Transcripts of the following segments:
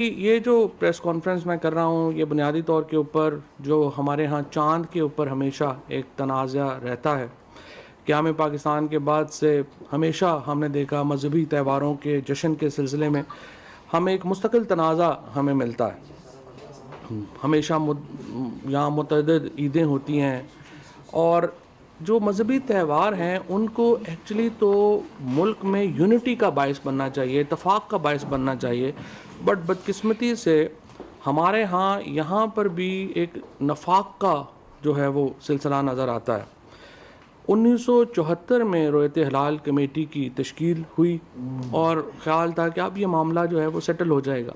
یہ جو press conference میں کر رہا ہوں یہ بنیادی طور کے اوپر جو ہمارے ہاں چاند کے اوپر ہمیشہ ایک تنازع رہتا ہے. قیام پاکستان کے بعد سے ہمیشہ ہم نے دیکھا مذہبی تہواروں کے جشن کے سلسلے میں ہمیں ایک مستقل تنازع ہمیں ملتا ہے. ہمیشہ یہاں متعدد عیدیں ہوتی ہیں اور جو مذہبی تہوار ہیں ان کو ایکچولی تو ملک میں یونٹی کا باعث بننا چاہیے, اتفاق کا باعث بننا چاہیے, بٹ بدقسمتی سے ہمارے ہاں یہاں پر بھی ایک نفاق کا جو ہے وہ سلسلہ نظر آتا ہے. 1974 میں رویت ہلال کمیٹی کی تشکیل ہوئی اور خیال تھا کہ اب یہ معاملہ جو ہے وہ سیٹل ہو جائے گا,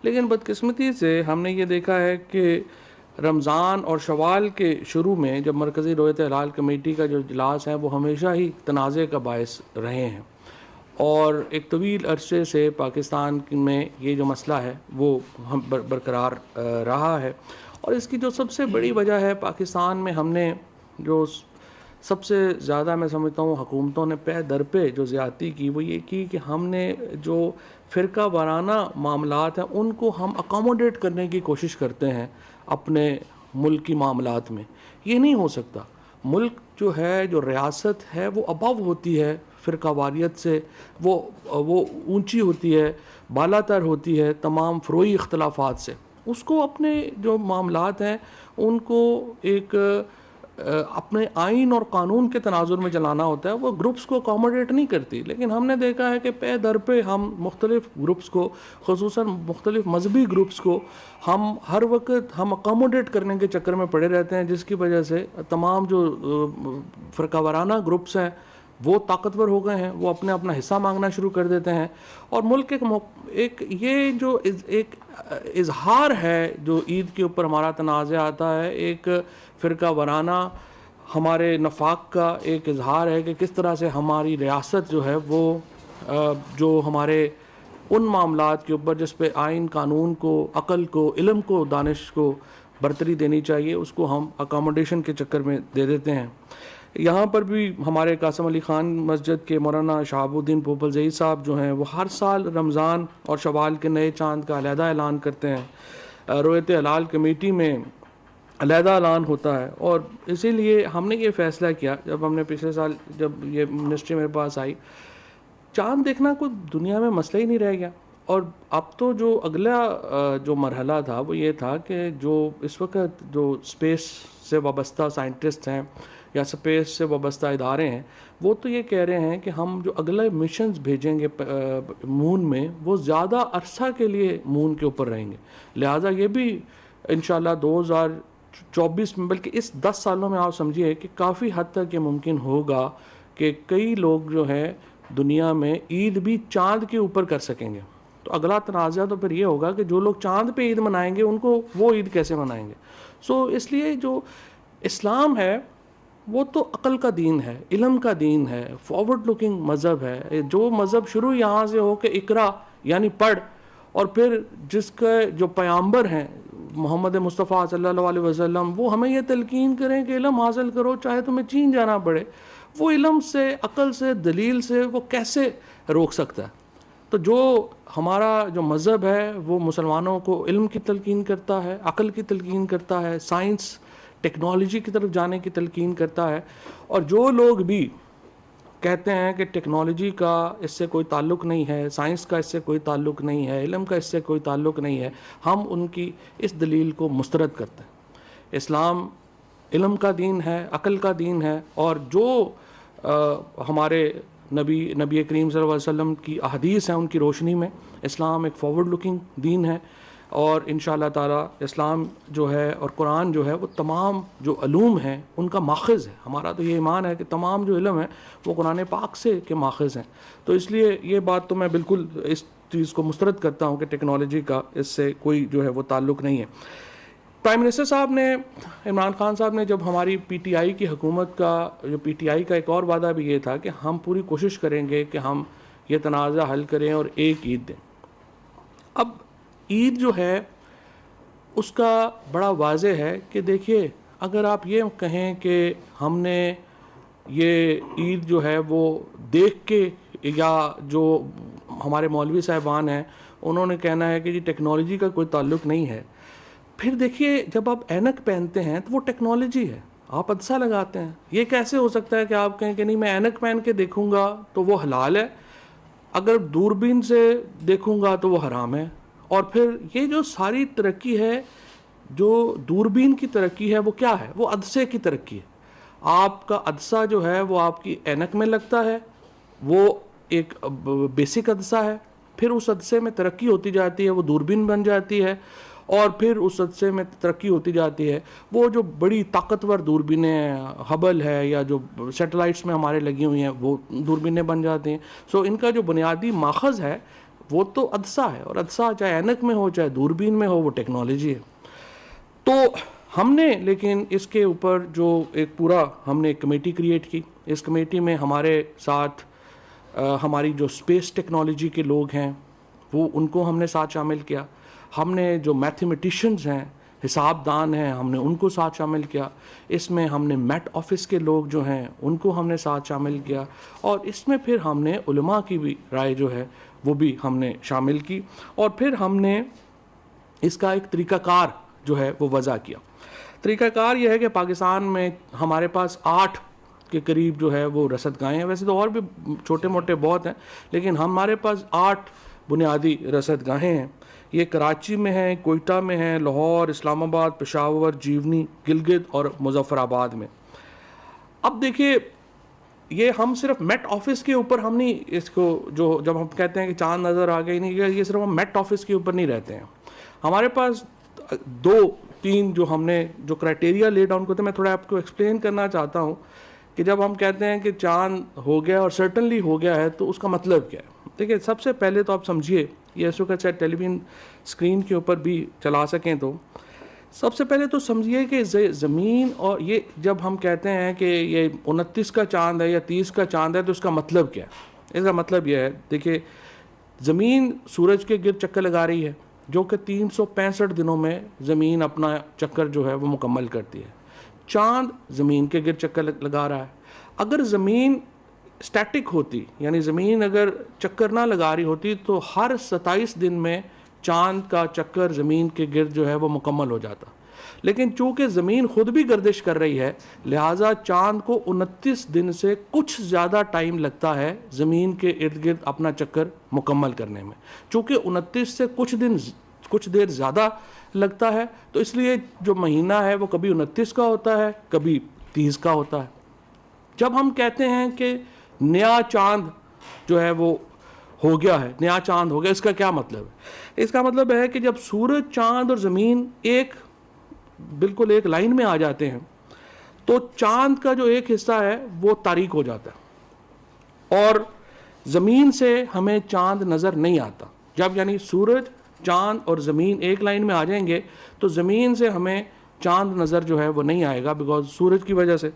لیکن بدقسمتی سے ہم نے یہ دیکھا ہے کہ رمضان اور شوال کے شروع میں جب مرکزی رویت ہلال کمیٹی کا جو اجلاس ہے وہ ہمیشہ ہی تنازع کا باعث رہے ہیں اور ایک طویل عرصے سے پاکستان میں یہ جو مسئلہ ہے وہ برقرار رہا ہے. اور اس کی جو سب سے بڑی وجہ ہے پاکستان میں ہم نے جو سب سے زیادہ میں سمجھتا ہوں حکومتوں نے پے در پہ جو زیادتی کی وہ یہ کی کہ ہم نے جو فرقہ وارانہ معاملات ہیں ان کو ہم اکاموڈیٹ کرنے کی کوشش کرتے ہیں اپنے ملک کی معاملات میں. یہ نہیں ہو سکتا. ملک جو ہے جو ریاست ہے وہ ابو ہوتی ہے فرقہ واریت سے, وہ اونچی ہوتی ہے, بالا تر ہوتی ہے تمام فروعی اختلافات سے. اس کو اپنے جو معاملات ہیں ان کو ایک اپنے آئین اور قانون کے تناظر میں چلانا ہوتا ہے. وہ گروپس کو اکاموڈیٹ نہیں کرتی, لیکن ہم نے دیکھا ہے کہ پے در پہ ہم مختلف گروپس کو, خصوصاً مختلف مذہبی گروپس کو ہم ہر وقت ہم اکاموڈیٹ کرنے کے چکر میں پڑے رہتے ہیں, جس کی وجہ سے تمام جو فرقہ وارانہ گروپس ہیں وہ طاقتور ہو گئے ہیں, وہ اپنا حصہ مانگنا شروع کر دیتے ہیں. اور ملک ایک یہ جو ایک اظہار ہے جو عید کے اوپر ہمارا تنازع آتا ہے, ایک فرقہ وارانہ ہمارے نفاق کا ایک اظہار ہے کہ کس طرح سے ہماری ریاست جو ہے وہ جو ہمارے ان معاملات کے اوپر جس پہ آئین قانون کو, عقل کو, علم کو, دانش کو برتری دینی چاہیے اس کو ہم اکاموڈیشن کے چکر میں دے دیتے ہیں. یہاں پر بھی ہمارے قاسم علی خان مسجد کے مولانا شہاب الدین پوپلزئی صاحب جو ہیں وہ ہر سال رمضان اور شوال کے نئے چاند کا علیحدہ اعلان کرتے ہیں. رویت ہلال کمیٹی میں علیحدہ اعلان ہوتا ہے اور اسی لیے ہم نے یہ فیصلہ کیا جب ہم نے پچھلے سال جب یہ منسٹری میرے پاس آئی, چاند دیکھنا کوئی دنیا میں مسئلہ ہی نہیں رہ گیا. اور اب تو جو اگلا جو مرحلہ تھا وہ یہ تھا کہ جو اس وقت جو اسپیس سے وابستہ سائنٹسٹ ہیں یا اسپیس سے وابستہ ادارے ہیں وہ تو یہ کہہ رہے ہیں کہ ہم جو اگلے مشنز بھیجیں گے مون میں وہ زیادہ عرصہ کے لیے مون کے اوپر رہیں گے. لہٰذا یہ بھی انشاءاللہ 2024 میں بلکہ اس 10 سالوں میں آپ سمجھیے کہ کافی حد تک یہ ممکن ہوگا کہ کئی لوگ جو ہیں دنیا میں عید بھی چاند کے اوپر کر سکیں گے. تو اگلا تنازع تو پھر یہ ہوگا کہ جو لوگ چاند پہ عید منائیں گے ان کو وہ عید کیسے منائیں گے. اس لیے جو اسلام ہے وہ تو عقل کا دین ہے, علم کا دین ہے, فارورڈ لکنگ مذہب ہے. جو مذہب شروع یہاں سے ہو کہ اقرا یعنی پڑھ, اور پھر جس کے جو پیامبر ہیں محمد مصطفیٰ صلی اللہ علیہ وسلم وہ ہمیں یہ تلقین کریں کہ علم حاصل کرو چاہے تمہیں چین جانا پڑے. وہ علم سے, عقل سے, دلیل سے وہ کیسے روک سکتا ہے؟ تو جو ہمارا جو مذہب ہے وہ مسلمانوں کو علم کی تلقین کرتا ہے, عقل کی تلقین کرتا ہے, سائنس ٹیکنالوجی کی طرف جانے کی تلقین کرتا ہے. اور جو لوگ بھی کہتے ہیں کہ ٹیکنالوجی کا اس سے کوئی تعلق نہیں ہے, سائنس کا اس سے کوئی تعلق نہیں ہے, علم کا اس سے کوئی تعلق نہیں ہے, ہم ان کی اس دلیل کو مسترد کرتے ہیں. اسلام علم کا دین ہے, عقل کا دین ہے, اور جو ہمارے نبی کریم صلی اللہ علیہ وسلم کی احادیث ہیں ان کی روشنی میں اسلام ایک فارورڈ لکنگ دین ہے. اور انشاءاللہ تعالی اسلام جو ہے اور قرآن جو ہے وہ تمام جو علوم ہیں ان کا ماخذ ہے. ہمارا تو یہ ایمان ہے کہ تمام جو علم ہے وہ قرآن پاک سے کے ماخذ ہیں. تو اس لیے یہ بات تو میں بالکل اس چیز کو مسترد کرتا ہوں کہ ٹیکنالوجی کا اس سے کوئی جو ہے وہ تعلق نہیں ہے. پرائم منسٹر صاحب نے, عمران خان صاحب نے, جب ہماری پی ٹی آئی کی حکومت کا جو پی ٹی آئی کا ایک اور وعدہ بھی یہ تھا کہ ہم پوری کوشش کریں گے کہ ہم یہ تنازع حل کریں اور ایک عید دیں. اب عید جو ہے اس کا بڑا واضح ہے کہ دیکھیے اگر آپ یہ کہیں کہ ہم نے یہ عید جو ہے وہ دیکھ کے, یا جو ہمارے مولوی صاحبان ہیں انہوں نے کہنا ہے کہ جی ٹیکنالوجی کا کوئی تعلق نہیں ہے. پھر دیکھیے جب آپ اینک پہنتے ہیں تو وہ ٹیکنالوجی ہے, آپ عدسہ لگاتے ہیں. یہ کیسے ہو سکتا ہے کہ آپ کہیں کہ نہیں میں اینک پہن کے دیکھوں گا تو وہ حلال ہے, اگر دوربین سے دیکھوں گا تو وہ حرام ہے. اور پھر یہ جو ساری ترقی ہے, جو دوربین کی ترقی ہے, وہ کیا ہے؟ وہ عدسے کی ترقی ہے. آپ کا عدسہ جو ہے وہ آپ کی اینک میں لگتا ہے, وہ ایک بیسک عدسہ ہے. پھر اس عدسے میں ترقی ہوتی جاتی ہے, وہ دوربین بن جاتی ہے, اور پھر اس عدسے میں ترقی ہوتی جاتی ہے. وہ جو بڑی طاقتور دوربینیں ہبل ہے یا جو سیٹلائٹس میں ہمارے لگی ہوئی ہیں وہ دوربینیں بن جاتی ہیں. سو ان کا جو بنیادی ماخذ ہے وہ تو عدسہ ہے, اور عدسہ چاہے اینک میں ہو چاہے دوربین میں ہو وہ ٹیکنالوجی ہے. تو ہم نے لیکن اس کے اوپر جو ایک پورا ہم نے ایک کمیٹی کریٹ کی. اس کمیٹی میں ہمارے ساتھ ہماری جو اسپیس ٹیکنالوجی کے لوگ ہیں وہ ان کو ہم نے ساتھ شامل کیا. ہم نے جو میتھمیٹیشنز ہیں, حساب دان ہیں, ہم نے ان کو ساتھ شامل کیا. اس میں ہم نے میٹ آفس کے لوگ جو ہیں ان کو ہم نے ساتھ شامل کیا, اور اس میں پھر ہم نے علماء کی بھی رائے جو ہے وہ بھی ہم نے شامل کی. اور پھر ہم نے اس کا ایک طریقہ کار جو ہے وہ وضع کیا. طریقہ کار یہ ہے کہ پاکستان میں ہمارے پاس 8 کے قریب جو ہے وہ رصد گاہیں ہیں. ویسے تو اور بھی چھوٹے موٹے بہت ہیں, لیکن ہمارے پاس 8 بنیادی رصد گاہیں ہیں. یہ کراچی میں ہیں, کوئٹہ میں ہیں, لاہور, اسلام آباد, پشاور, جیونی, گلگت اور مظفر آباد میں. اب دیکھیے یہ ہم صرف میٹ آفس کے اوپر ہم نہیں اس کو, جو جب ہم کہتے ہیں کہ چاند نظر آ گئی, نہیں یہ صرف ہم میٹ آفس کے اوپر نہیں رہتے ہیں. ہمارے پاس 2-3 جو ہم نے جو کرائٹیریا لے ڈاؤن کرتے ہیں, میں تھوڑا آپ کو ایکسپلین کرنا چاہتا ہوں کہ جب ہم کہتے ہیں کہ چاند ہو گیا اور سرٹنلی ہو گیا ہے تو اس کا مطلب کیا ہے. دیکھیے سب سے پہلے تو آپ سمجھیے, یہ اس وقت شاید ٹیلی ویژن اسکرین کے اوپر بھی چلا سکیں, تو سب سے پہلے تو سمجھیے کہ زمین, اور یہ جب ہم کہتے ہیں کہ یہ 29 کا چاند ہے یا 30 کا چاند ہے تو اس کا مطلب کیا ہے. اس کا مطلب یہ ہے, دیکھیے زمین سورج کے گرد چکر لگا رہی ہے جو کہ 365 دنوں میں زمین اپنا چکر جو ہے وہ مکمل کرتی ہے. چاند زمین کے گرد چکر لگا رہا ہے. اگر زمین اسٹیٹک ہوتی, یعنی زمین اگر چکر نہ لگا رہی ہوتی, تو ہر 27 دن میں چاند کا چکر زمین کے گرد جو ہے وہ مکمل ہو جاتا. لیکن چونکہ زمین خود بھی گردش کر رہی ہے, لہٰذا چاند کو 29 دن سے کچھ زیادہ ٹائم لگتا ہے زمین کے ارد گرد اپنا چکر مکمل کرنے میں. چونکہ 29 سے کچھ دیر زیادہ لگتا ہے, تو اس لیے جو مہینہ ہے وہ کبھی 29 کا ہوتا ہے, کبھی 30 کا ہوتا ہے. جب ہم کہتے ہیں کہ نیا چاند جو ہے وہ ہو گیا ہے, نیا چاند ہو گیا, اس کا کیا مطلب ہے؟ اس کا مطلب ہے کہ جب سورج, چاند اور زمین بالکل ایک لائن میں آ جاتے ہیں تو چاند کا جو ایک حصہ ہے وہ تاریک ہو جاتا ہے, اور زمین سے ہمیں چاند نظر نہیں آتا. جب یعنی سورج, چاند اور زمین ایک لائن میں آ جائیں گے تو زمین سے ہمیں چاند نظر جو ہے وہ نہیں آئے گا, بیکاز سورج کی وجہ سے.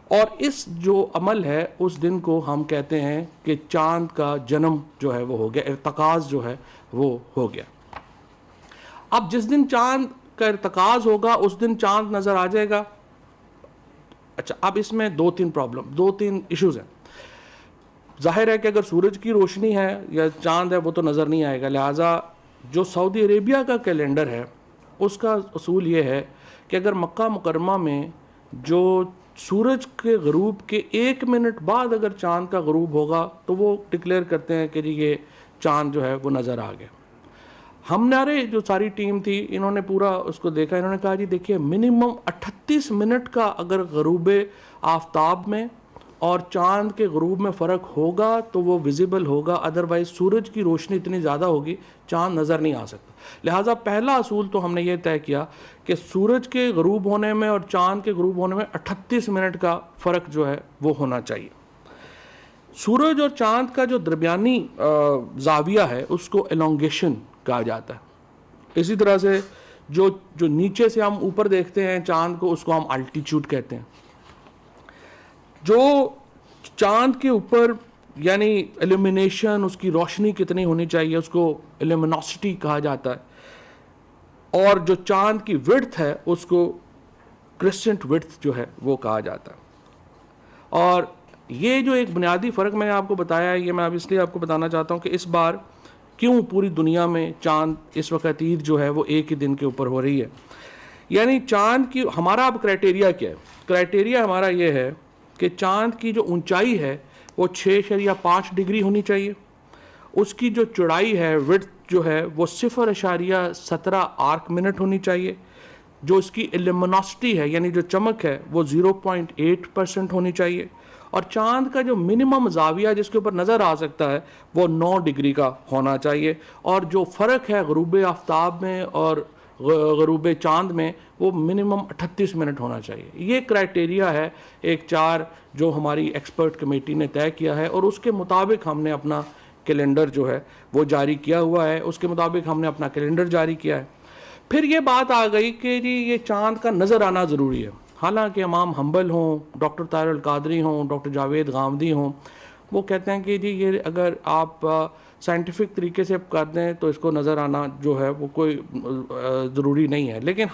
اور اس جو عمل ہے اس دن کو ہم کہتے ہیں کہ چاند کا جنم جو ہے وہ ہو گیا, ارتکاز جو ہے وہ ہو گیا. اب جس دن چاند کا ارتکاز ہوگا اس دن چاند نظر آ جائے گا. اچھا, اب اس میں 2-3 ایشوز ہیں. ظاہر ہے کہ اگر سورج کی روشنی ہے یا چاند ہے وہ تو نظر نہیں آئے گا. لہٰذا جو سعودی عربیہ کا کیلنڈر ہے اس کا اصول یہ ہے کہ اگر مکہ مکرمہ میں جو سورج کے غروب کے 1 منٹ بعد اگر چاند کا غروب ہوگا تو وہ ڈکلیئر کرتے ہیں کہ جی یہ چاند جو ہے وہ نظر آ گیا. ہمارے جو ساری ٹیم تھی انہوں نے پورا اس کو دیکھا, انہوں نے کہا جی دیکھیے منیمم 38 منٹ کا اگر غروب آفتاب میں اور چاند کے غروب میں فرق ہوگا تو وہ ویزیبل ہوگا, ادروائز سورج کی روشنی اتنی زیادہ ہوگی چاند نظر نہیں آ سکتا. لہٰذا پہلا اصول تو ہم نے یہ طے کیا کہ سورج کے غروب ہونے میں اور چاند کے غروب ہونے میں 38 منٹ کا فرق جو ہے وہ ہونا چاہیے. سورج اور چاند کا جو درمیانی زاویہ ہے اس کو ایلونگیشن کہا جاتا ہے. اسی طرح سے جو نیچے سے ہم اوپر دیکھتے ہیں چاند کو, اس کو ہم الٹیچیوڈ کہتے ہیں. جو چاند کے اوپر یعنی ایلومینیشن, اس کی روشنی کتنی ہونی چاہیے, اس کو ایلومینوسٹی کہا جاتا ہے. اور جو چاند کی وڈتھ ہے اس کو کرسچنٹ وڈتھ جو ہے وہ کہا جاتا ہے. اور یہ جو ایک بنیادی فرق میں نے آپ کو بتایا ہے, یہ میں اب اس لیے آپ کو بتانا چاہتا ہوں کہ اس بار کیوں پوری دنیا میں چاند اس وقت عید جو ہے وہ ایک ہی دن کے اوپر ہو رہی ہے. یعنی چاند کی ہمارا اب کرائٹیریا کیا ہے؟ کرائٹیریا ہمارا یہ ہے کہ چاند کی جو اونچائی ہے وہ 6.5 ڈگری ہونی چاہیے. اس کی جو چوڑائی ہے وڈتھ جو ہے وہ 0.17 آرک منٹ ہونی چاہیے. جو اس کی لیمنوسٹی ہے یعنی جو چمک ہے وہ 0.8% ہونی چاہیے. اور چاند کا جو منیمم زاویہ جس کے اوپر نظر آ سکتا ہے وہ 9 ڈگری کا ہونا چاہیے. اور جو فرق ہے غروب آفتاب میں اور غروب چاند میں وہ منیمم 38 منٹ ہونا چاہیے. یہ کرائٹیریا ہے ایک 4 جو ہماری ایکسپرٹ کمیٹی نے طے کیا ہے, اور اس کے مطابق ہم نے اپنا کیلنڈر جو ہے وہ جاری کیا ہوا ہے. اس کے مطابق ہم نے اپنا کیلنڈر جاری کیا ہے. پھر یہ بات آ گئی کہ جی یہ چاند کا نظر آنا ضروری ہے. حالانکہ امام حنبل ہوں, ڈاکٹر طاہر القادری ہوں, ڈاکٹر جاوید غامدی ہوں, وہ کہتے ہیں کہ جی یہ اگر آپ سائنٹیفک طریقے سے کر دیں تو اس کو نظر آنا جو ہے وہ کوئی ضروری نہیں ہے. لیکن